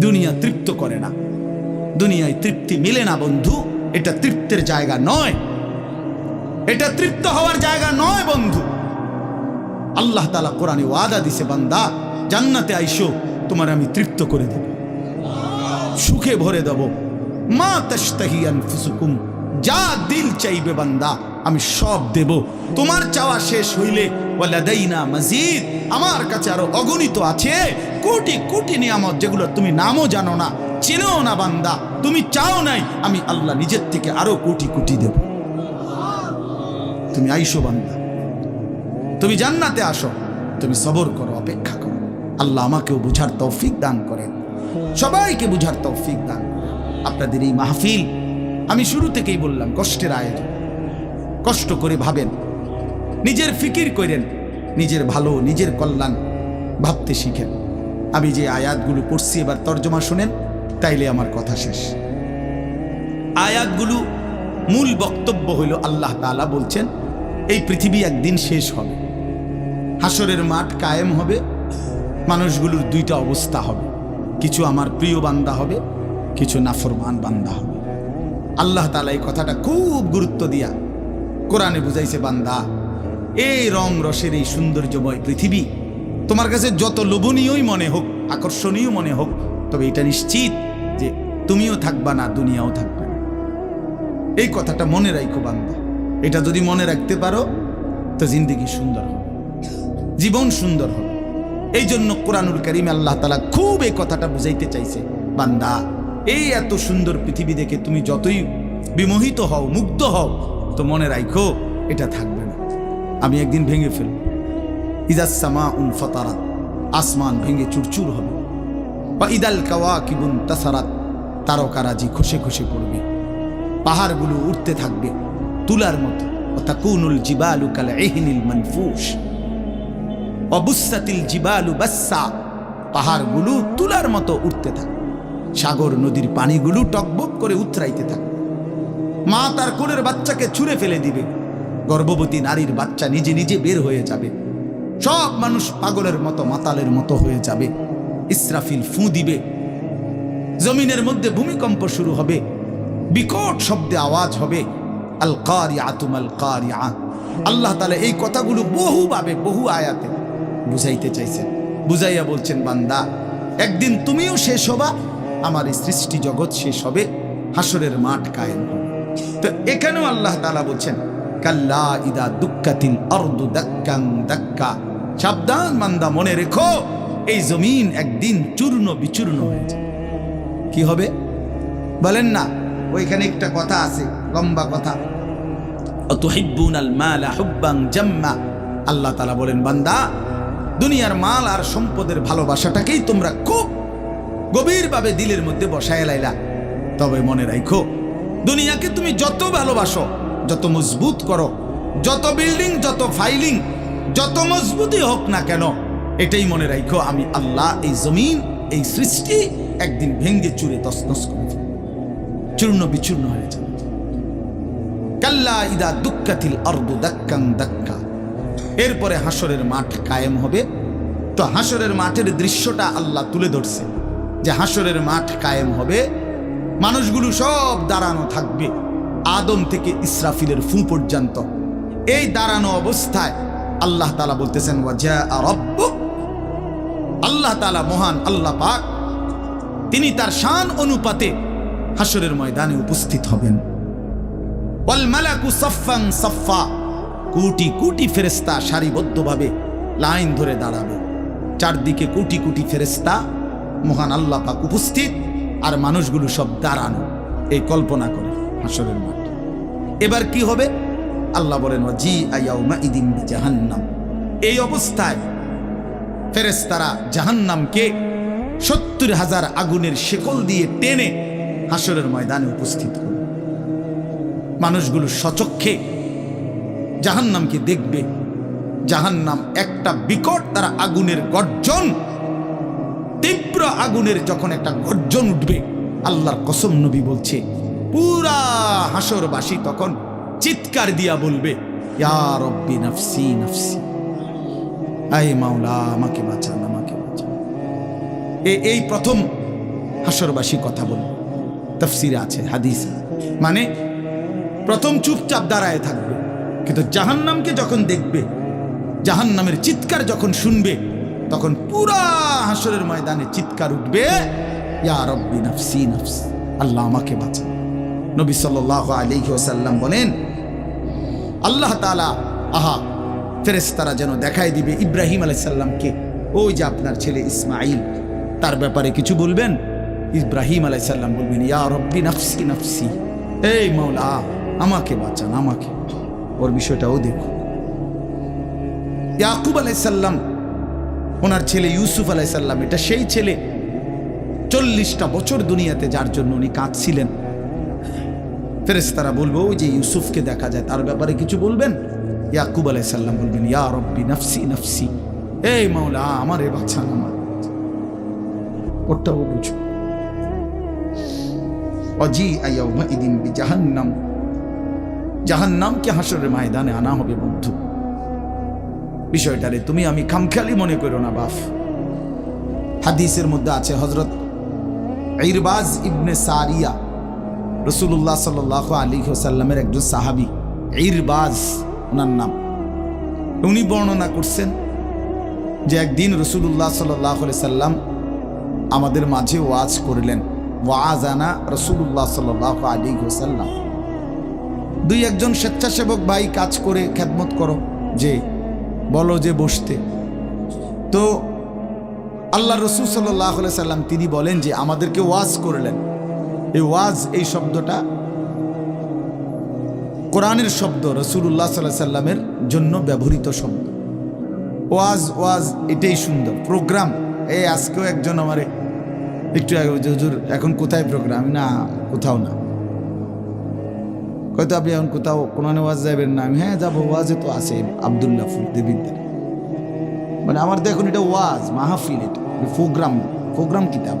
দুনিয়া তৃপ্ত করে না, দুনিয়ায় তৃপ্তি মিলে না বন্ধু। এটা তৃপ্তের জায়গা নয়, এটা তৃপ্ত হওয়ার জায়গা নয় বন্ধু। আল্লাহ তাআলা কোরআনে ওয়াদা দিছে, বান্দা জান্নাতে আইসো, তোমার আমি তৃপ্ত করে দেব, সুখে ভরে দেব। মা তাশতাহি আনফুসুকুম, যা দিল চাইবে বান্দা আমি সব দেব। তোমার চাওয়া শেষ হইলে ওয়ালাদাইনা মাজিদ, আমার কাছে আরো অগণিত আছে কোটি কোটি নিয়ামত, যেগুলো তুমি নামও জানো না, চেনো না বান্দা। তুমি চাও নাই, আমি আল্লাহ নিজের থেকে আরো কোটি কোটি দেব। তুমি আইসো বান্দা, তুমি জান্নাতে আসো, তুমি সবর করো, অপেক্ষা করো। আল্লাহ আমাকেও বুঝার তৌফিক দান করেন, সবাইকে বুঝার তৌফিক দান করেন। আপনাদের এই মাহফিল আমি শুরু থেকেই বললাম কষ্টের আয়োজন। কষ্ট করে ভাবেন, নিজের ফিকির করেন, নিজের ভালো নিজের কল্যাণ ভাবতে শিখেন। আমি যে আয়াতগুলো পড়ছি এবার তর্জমা শুনেন, তাইলে আমার কথা শেষ। আয়াতগুলো মূল বক্তব্য হইল আল্লাহ তাআলা বলছেন এই পৃথিবী একদিন শেষ হবে, হাসরের মাঠ কায়েম হবে, মানুষগুলোর দুইটা অবস্থা হবে, কিছু আমার প্রিয় বান্দা হবে, কিছু নাফরমান বান্দা হবে। আল্লাহ তাআলা এই কথাটা খুব গুরুত্ব দিয়া কোরআনে বুঝাইছে, বান্দা এই রং রসের এই সৌন্দর্যময় পৃথিবী তোমার কাছে যত লোভনীয়ই মনে হোক, আকর্ষণীয় মনে হোক, তবে এটা নিশ্চিত যে তুমিও থাকবা না, দুনিয়াও থাকবে না। এই কথাটা মনে রাখো বান্দা। এটা যদি মনে রাখতে পারো তো জিন্দেগি সুন্দর হবে, জীবন সুন্দর হবে। এই জন্য কোরআনুল কারীমে আল্লাহ তাআলা খুব এই কথাটা বুঝাইতে চাইছে, বান্দা এই এত সুন্দর পৃথিবী দেখে তুমি যতই বিমোহিত হও, মুগ্ধ হও, তো মনে রাখো এটা থাকবে না, আমি একদিন ভেঙে ফেলব। ইযাস সামাউন ফাতারাত, আসমান ভেঙে চুরচুর হবে। বা ইদাল কাওয়াকিবুন তাসারাত, তারকারাজি খসে খসে পড়বে, পাহাড়গুলো উঠতে থাকবে তুলার মতো। ওয়াতাকুনুল জিবালু কাল ইহনিল মানফুশ ওয়া বুসাতিল জিবালু বাসসা, পাহাড়গুলো তুলার মতো উঠতে থাকবে, সাগর নদীর পানিগুলো টকবক করে উতরাইতে থাকবে। মা তার কোলের বাচ্চাকে ছুঁড়ে ফেলে দিবে, গর্ভবতী নারীর বাচ্চা নিজে নিজে বের হয়ে যাবে, সব মানুষ পাগলের মতো মাতালের মতো হয়ে যাবে। ইসরাফিল ফু দিবে, জমিনের মধ্যে ভূমিকম্প শুরু হবে, বিকট শব্দে আওয়াজ হবে। আল কারিআতু মাল কারিআ। আল্লাহ তাআলা এই কথাগুলো বহুভাবে বহু আয়াতে বুঝাইতে চাইছেন, বুঝাইয়া বলছেন, বান্দা একদিন তুমিও শেষ হবা, আমার এই সৃষ্টি জগৎ শেষ হবে, হাসরের মাঠ কায়েম হবে। তো এখানেও আল্লাহ তাআলা বলছেন, কাল্লা ইদা দুক্কাতিল আরদু দাক্কান দাক্কা, সাবধান বান্দা, মনে রেখো এই জমিন একদিন চূর্ণ বিচূর্ণ হয়ে যাবে। কি হবে বলেন না? ওইখানে একটা কথা আছে, লম্বা কথা, আতুহিব্বুনাল মালা হুব্বান জাম্মা। আল্লাহ তাআলা বলেন, বান্দা দুনিয়ার মাল আর সম্পদের ভালোবাসাটাকেই তোমরা খুব গভীরভাবে দিলের মধ্যে বসায় লাইলা। তবে মনে রাখো, দুনিয়াকে তুমি যত ভালোবাসো, যত মজবুত করো, যত বিল্ডিং, যত ফাইলিং, যত মজবুতই হোক না কেন, এটাই মনে রাখো আমি আল্লাহ এই জমিন, এই সৃষ্টি একদিন ভেঙ্গে চুরে তছনছ করে ফেলব, চূর্ণ বিচূর্ণ হয়ে যাবে। কাল্লা ইদা দুক্কাতিল আরদু দাক্কান দাক্কা। এরপরে হাসরের মাঠ কায়েম হবে। তো হাসরের মাঠের দৃশ্যটা আল্লাহ তুলে ধরছে যে হাসরের মাঠ কায়েম হবে, মানুষগুলো সব দাঁড়ানো থাকবে, আদম থেকে ইসরাফিলের ফু পর্যন্ত। এই দাঁড়ানো অবস্থায় আল্লাহ তাআলা বলতেছেন, ওয়াজা রাব্বুক, আল্লাহ তাআলা মহান আল্লাহ পাক, তিনি তার শান অনুপাতে হাসরের ময়দানে উপস্থিত হবেন। ওয়াল মালাকু সাফফান সাফফা, কোটি কোটি ফেরেশতা সারিবদ্ধভাবে লাইন ধরে দাঁড়াবে, চারদিকে কোটি কোটি ফেরেশতা, মহান আল্লাহ পাক উপস্থিত, আর মানুষগুলো সব দাঁড়ানো। এই কল্পনা করে হাসরের মাঠ। এবার কি হবে? আল্লাহ বলেন, ওয়াজিআ ইয়াউমাইদিন বিজাহান্নাম। এই অবস্থায় ফেরেশতারা জাহান্নামকে ৭০,০০০ আগুনের শেকল দিয়ে টেনে হাসরের ময়দানে উপস্থিত করবে। মানুষগুলো সচক্ষে জাহান্নামকে দেখবে। জাহান্নাম একটা বিকট তারা আগুনের গর্জন, তীব্র আগুনের যখন একটা গর্জন উঠবে, আল্লাহর কসম নবী বলছে, পুরা হাসরবাসী তখন চিৎকার দিয়া বলবে, ইয়া রব্বি নাফসি নাফসি, আয় মাওলা আমাকে বাঁচান, আমাকে বাঁচান। এই প্রথম হাসরবাসী কথা বলবে, তাফসিরে আছে, হাদিস। মানে প্রথম চুপচাপ দাঁড়ায় থাকবে, কিন্তু জাহান্নামকে যখন দেখবে, জাহান্নামের চিৎকার যখন শুনবে, তখন পুরা হাসরের ময়দানে চিৎকার উঠবে, ইয়া রব্বি নাফসি নাফসি, আল্লাহ আমাকে বাঁচান। নবী সাল্লাল্লাহু আলাইহি ওয়াসাল্লাম বলেন, আল্লাহ তাআলা ফেরেশতারা যেন দেখায় দিবে ইব্রাহিম আলাইহিস সালামকে, ওই যে আপনার ছেলে ইসমাঈল, তার ব্যাপারে কিছু বলবেন। ইব্রাহিম আলাইহিস সালাম বলবেন, ইয়া রব্বি নাফসি নাফসি, এই মাওলা আমাকে বাঁচান, আমাকে। ওর বিষয়টাও দেখো। ইয়াকুব আলাইহিস সালাম, ওনার ছেলে ইউসুফ আলাইহিস সালাম, এটা সেই ছেলে 40টা বছর দুনিয়াতে যার জন্য উনি কাঁদছিলেন। ফেরেশতারা বলবো, ওই যে ইউসুফকে দেখা যায়, তার ব্যাপারে কিছু বলবেন। ইয়াকুব আলাইহিস সালাম বলবেন, ইয়া রব্বি নাফসি নাফসি, এই মাওলা আমারে বাঁচান, আমার। ওটাও বুঝো। অজি আইয়াউমা ইদিন বিজাহান্নাম, জাহান্নামকে হাসরের ময়দানে আনা হবে বন্ধু। বিষয়টারে তুমি আমি খামখেয়ালি মনে করো না বাপ। হাদিসের মধ্যে আছে, হযরত ইরবাজ ইবনে সারিয়া, রাসূলুল্লাহ সাল্লাল্লাহু আলাইহি ওয়াসাল্লামের একজন সাহাবী, ইরবাজ ওনার নাম। উনি বর্ণনা করছেন যে একদিন রাসূলুল্লাহ সাল্লাল্লাহু আলাইহি সাল্লাম আমাদের মাঝে ওয়াজ করলেন। ওয়াজানা রাসূলুল্লাহ সাল্লাল্লাহু আলাইহি ওয়াসাল্লাম। দুই একজন স্বেচ্ছাসেবক ভাই কাজ করে খেদমত করো, যে বলো যে বসতে। তো আল্লাহ রাসূল সাল্লাল্লাহু আলাইহি সাল্লাম তিনি বলেন যে আমাদেরকে ওয়াজ করলেন। এই ওয়াজ, এই শব্দটা কোরআনের শব্দ, রাসূলুল্লাহ সাল্লাল্লাহু আলাইহি সাল্লামের জন্য ব্যবহৃত শব্দ। ওয়াজ ওয়াজ এটাই সুন্দর। প্রোগ্রাম, এই আজকেও একজন আমারে একটু আগে, হুজুর এখন কোথায় প্রোগ্রাম? না, কোথাও না। হয়তো আপনি এখন কোথাও কোরআনে ওয়াজ যাবেন না? আমি হ্যাঁ যাবো, ওয়াজে তো আছে আব্দুল্লাহ দেবিদ্দার। মানে আমার তো এখন এটা ওয়াজ মাহফিল, এটা প্রোগ্রাম। প্রোগ্রাম কিতাব,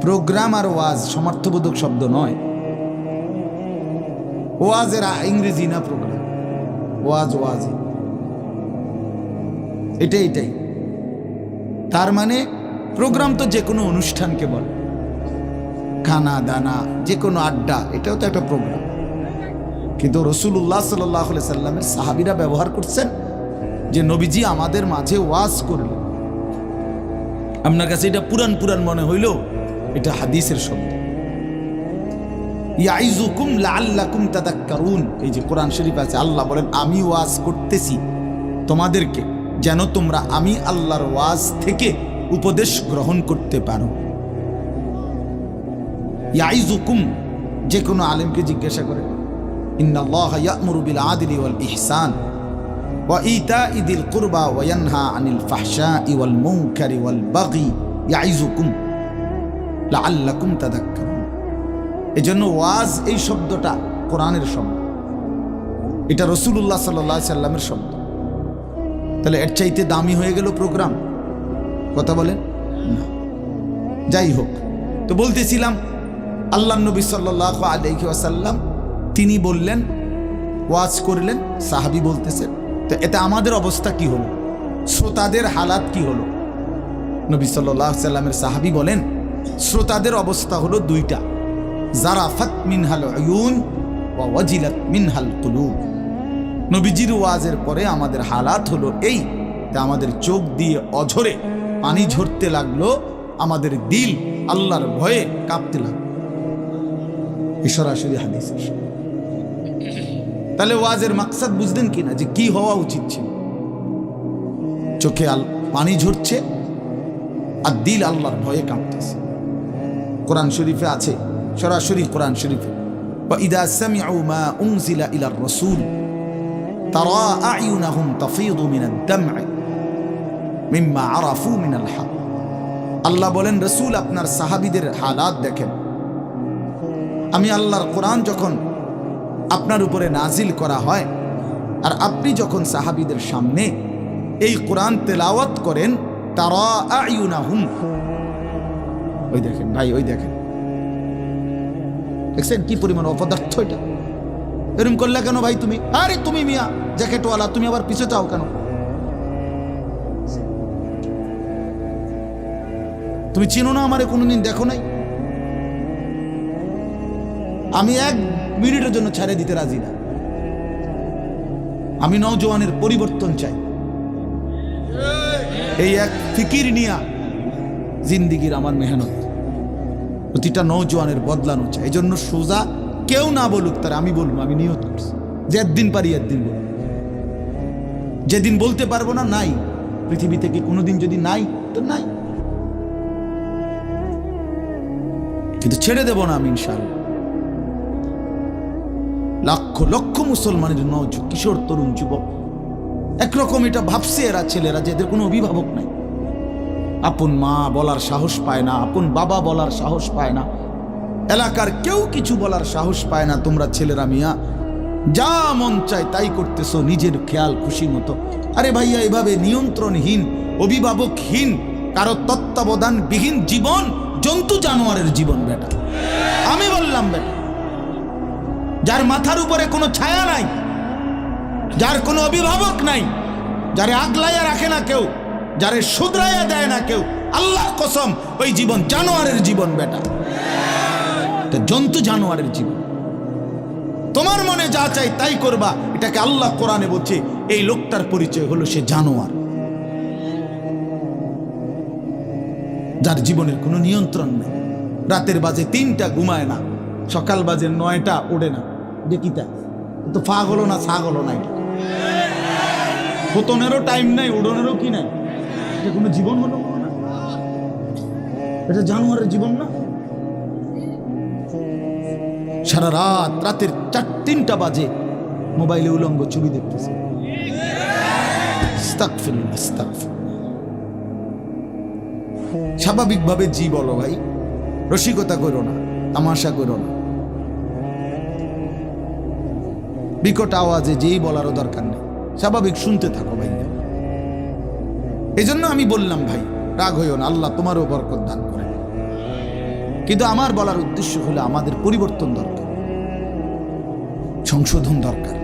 প্রোগ্রাম আর ওয়াজ সমার্থবোধক শব্দ নয়। ওয়াজের ইংরেজি না প্রোগ্রাম, ওয়াজ ওয়াজ এটাই এটাই। তার মানে প্রোগ্রাম তো যে কোনো অনুষ্ঠানকে বলে, খানা দানা, যে কোনো আড্ডা, এটাও তো একটা প্রোগ্রাম। কিন্তু রাসূলুল্লাহ সাল্লাল্লাহু আলাইহি সাল্লামের সাহাবীরা ব্যবহার করছেন যে নবীজি আমাদের মাঝে ওয়াজ করলেন। আপনার কাছে এটা পুরান পুরান মনে হইল, এটা হাদিসের শব্দ। ইয়াইজুকুম লাআল্লাকুম তাযাক্কারুন, এই যে কোরআন শরীফ আছে, আল্লাহ বলেন আমি ওয়াজ করতেছি তোমাদেরকে যেন তোমরা আমি আল্লাহর ওয়াজ থেকে উপদেশ গ্রহণ করতে পারো। ইয়াইজুকুম, যে কোনো আলেমকে জিজ্ঞাসা করে, ইন্নাল্লাহা ইয়া'মুরু বিল আদলি ওয়াল ইহসান ওয়া ইতাই যিল কুরবা ওয়া ইয়ানহা আনিল ফাহশাই ওয়াল মুনকারি ওয়াল বাগি ইয়াইজুকুম লাআল্লাকুম তাযাক্কারুন। এজন্য ওয়াজ, এই শব্দটা কোরআনের শব্দ, এটা রাসূলুল্লাহ সাল্লাল্লাহু আলাইহি সাল্লামের শব্দ। তাহলে এর চাইতে দামি হয়ে গেল প্রোগ্রাম? কথা বলেন না। যাই হোক, তো বলতেছিলাম আল্লাহ নবী সাল্লাল্লাহু আলাইহি ওয়াসাল্লাম তিনি বললেন, ওয়াজ করলেন, সাহাবী বলতেছেন। তো এতে আমাদের অবস্থা কি হলো, শ্রোতাদের হালাত কি হলো? নবী সাল্লাল্লাহু আলাইহি সাল্লামের সাহাবী বলেন, শ্রোতাদের অবস্থা হলো দুইটা, জারাফাত মিনহাল উয়ুন ওয়া ওয়াজিলাত মিনহাল কুলুব। নবীজির ওয়াজের পরে আমাদের হালাত হলো এই, আমাদের চোখ দিয়ে অঝরে পানি ঝরতে লাগলো, আমাদের দিল আল্লাহর ভয়ে কাঁপতে লাগলো। সরাসরি হাদিস। তাহলে ওয়াজের মাকসাদ বুঝলেন কিনা, যে কি হওয়া উচিত ছিল? চোখে পানি ঝরছে আর দিল আল্লাহর ভয়ে কাঁপতেছে। কোরআন শরীফে আছে, সরাসরি কোরআন শরীফে, وَإِذَا سَمِعُوا مَا أُنزِلَ إِلَى الرَّسُولِ تَرَى أَعْيُنَهُمْ تَفِيضُ مِنَ الدَّمْعِ مِمَّا عَرَفُوا مِنَ الْحَقِّ। আল্লাহ বলেন, রাসূল আপনার সাহাবীদের হালাত দেখেন। আমি আল্লাহর কোরআন যখন আপনার উপরে নাজিল করা হয় আর আপনি যখন সাহাবীদের সামনে এই কোরআন তেলাওয়াত করেন, তারা আয়ুনাহুম, ওই দেখেন ভাই, ওই দেখেন, দেখছেন কি পরিমাণ অপদার্থ এটা? এরকম করলে কেন ভাই তুমি? আরে তুমি মিয়া জ্যাকেটওয়ালা, তুমি আবার পিছে চাও কেন? তুমি চিনো না আমারে, কোনোদিন দেখো নাই? আমি 1 মিনিটের জন্য ছেড়ে দিতে রাজি না। আমি নওজওয়ানের পরিবর্তন চাই। এই এক ফিকির নিয়া জিন্দিগির আমার মেহনত, প্রতিটা নওজওয়ানের বদলানো চাই। এই জন্য সোজা কেউ না বলুক, তার আমি বলবো, আমি নিয়ত করছি যে একদিন পারি একদিন বলবো। যেদিন বলতে পারবো না, নাই। পৃথিবী থেকে কোনোদিন যদি নাই তো নাই, কিন্তু ছেড়ে দেব না আমি ইনশাআল্লাহ। লক্ষ লক্ষ মুসলমানের কিশোর তরুণ যুবক একরকম এটা ভাবছে, এরা ছেলেরা যে এদের কোনো অভিভাবক নাই, আপন মা বলার সাহস পায় না, আপন বাবা বলার সাহস পায় না, এলাকার কেউ কিছু বলার সাহস পায় না। তোমরা ছেলেরা মিয়া যা মন চায় তাই করতেছো নিজের খেয়াল খুশি মতো। আরে ভাইয়া, এভাবে নিয়ন্ত্রণহীন, অভিভাবকহীন, কারো তত্ত্বাবধানবিহীন জীবন জন্তু জানোয়ারের জীবন বেটা। আমি বললাম বেটা, যার মাথার উপরে কোনো ছায়া নাই, যার কোনো অভিভাবক নাই, যারে আগলাইয়া রাখে না কেউ, যারে শুধরাইয়া দেয় না কেউ, আল্লাহর কসম ওই জীবন জানোয়ারের জীবন বেটা, জন্তু জানোয়ারের জীবন। তোমার মনে যা চাই তাই করবা, এটাকে আল্লাহ কোরআনে বলছে এই লোকটার পরিচয় হলো সে জানোয়ার, যার জীবনের কোনো নিয়ন্ত্রণ নেই। রাতের বাজে 3টা ঘুমায় না, সকাল বাজে 9টা ওড়ে না। দেখিতা তো ফাগ হলো না, ছাগ হলো না। পতনেরও টাইম নাই, উড়নেরও কি নাই। এটা কোনো জীবন হলো না, এটা জানোয়ারের জীবন না। সারা রাত, রাতের 3টা বাজে মোবাইলে উলঙ্গ ছবি দেখতেছে। স্বাভাবিকভাবে জি বলো ভাই, রসিকতা করো না, তামাশা করো না। বিকট আওয়াজে যেই বলারও দরকার নেই, স্বাভাবিক শুনতে থাকো ভাই। এই জন্য আমি বললাম ভাই, রাগ হইও না, আল্লাহ তোমারও বরকত দান করে। কিন্তু আমার বলার উদ্দেশ্য হলো আমাদের পরিবর্তন দরকার, সংশোধন দরকার,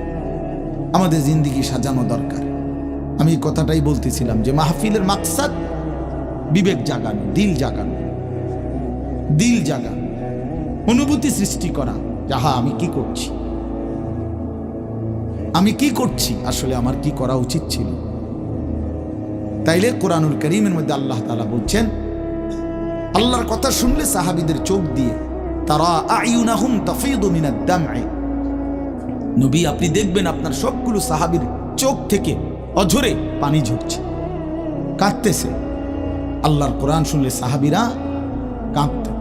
আমাদের জিন্দিগি সাজানো দরকার। আমি এই কথাটাই বলতেছিলাম যে মাহফিলের মাকসাদ বিবেক জাগানো, দিল জাগানো, দিল জাগানো, অনুভূতি সৃষ্টি করা। যাহা আমি কি করছি, আমি কি করছি, আসলে আমার কি করা উচিত ছিল। তাইলে কোরআনুল কারীমের মধ্যে আল্লাহ তাআলা বলছেন, আল্লাহর কথা শুনলে সাহাবীদের চোখ দিয়ে তারা আয়ুনাহুম তাফিদু মিনাদ দাম'i, নবী আপনি দেখবেন আপনার সবগুলো সাহাবীর চোখ থেকে অঝরে পানি ঝরছে, কাঁদতেছে। আল্লাহর কোরআন শুনলে সাহাবীরা কাঁদতেন।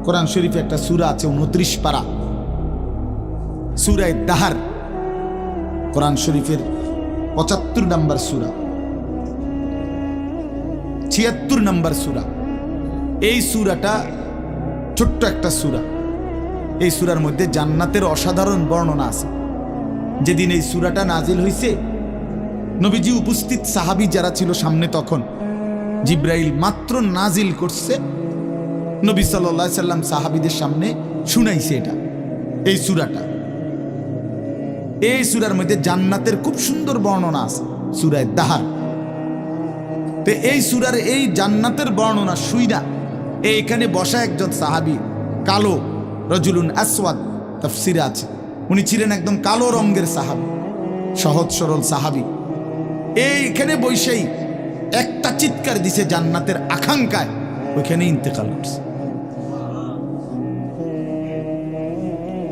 কোরআন শরীফে একটা সূরা আছে 29 পারা, সূরা দাহার, কোরআন শরীফের 75 নম্বর সূরা, 76 নম্বর সূরা। এই সূরাটা ছোট্ট একটা সূরা। এই সূরার মধ্যে জান্নাতের অসাধারণ বর্ণনা আছে। যেদিন এই সূরাটা নাজিল হয়েছে, নবীজি উপস্থিত সাহাবী যারা ছিল সামনে, তখন জিব্রাইল মাত্র নাজিল করছে, নবী সাল্লাল্লাহু আলাইহি সাল্লাম সাহাবীদের সামনে শুনাইছে এটা, এই সূরাটা। এই সূরার মধ্যে জান্নাতের খুব সুন্দর বর্ণনা আছে, সূরা দাহার। তো এই সূরার এই জান্নাতের বর্ণনা শুইনা এইখানে বসা একজন সাহাবী, কালো, রজুলুন আসওয়াদ, তাফসিরে আছে, উনি ছিলেন একদম কালো রঙের সাহাবী, সহজ সরল সাহাবী। এইখানে বসেই একটা চিৎকার দিছে জান্নাতের আকাঙ্ক্ষায়, ওইখানে ইন্তেকাল করছে।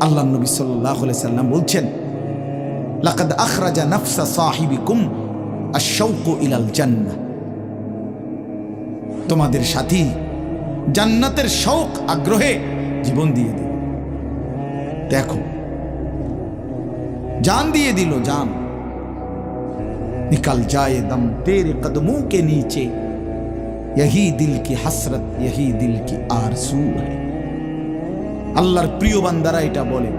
আল্লাহ নবী সাল্লাল্লাহু আলাইহি সাল্লাম বলছেন, লাকাদ আখরাজা নাফসা সাহিবিকুম আশ-শাওকু ইলাল জান্নাহ, তোমাদের সাথী জান্নাতের শৌক আগ্রহে জীবন দিয়ে দিল। দেখো, जान दिए दिलो जान, निकल जाए दम तेरे कदमों के नीचे, यही दिल की हसरत, यही दिल की आरज़ू है। আল্লাহর প্রিয় বান্দারা এটা বলে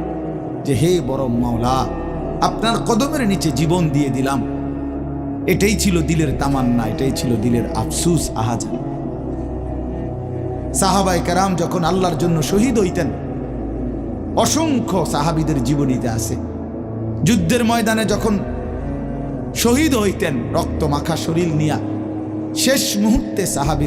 যে হে বড় মাওলা, আপনার কদমের নিচে জীবন দিয়ে দিলাম। এটাই ছিল দিলের তামান্না, এটাই ছিল দিলের আফসোস, আহাজারি। সাহাবায়ে কেরাম যখন আল্লাহর জন্য শহীদ হইতেন, অসংখ্য সাহাবীদের জীবনীতে আছে, যুদ্ধের ময়দানে যখন শহীদ হইতেন রক্ত মাখা শরীর নিয়া, শেষ মুহূর্তে সাহাবী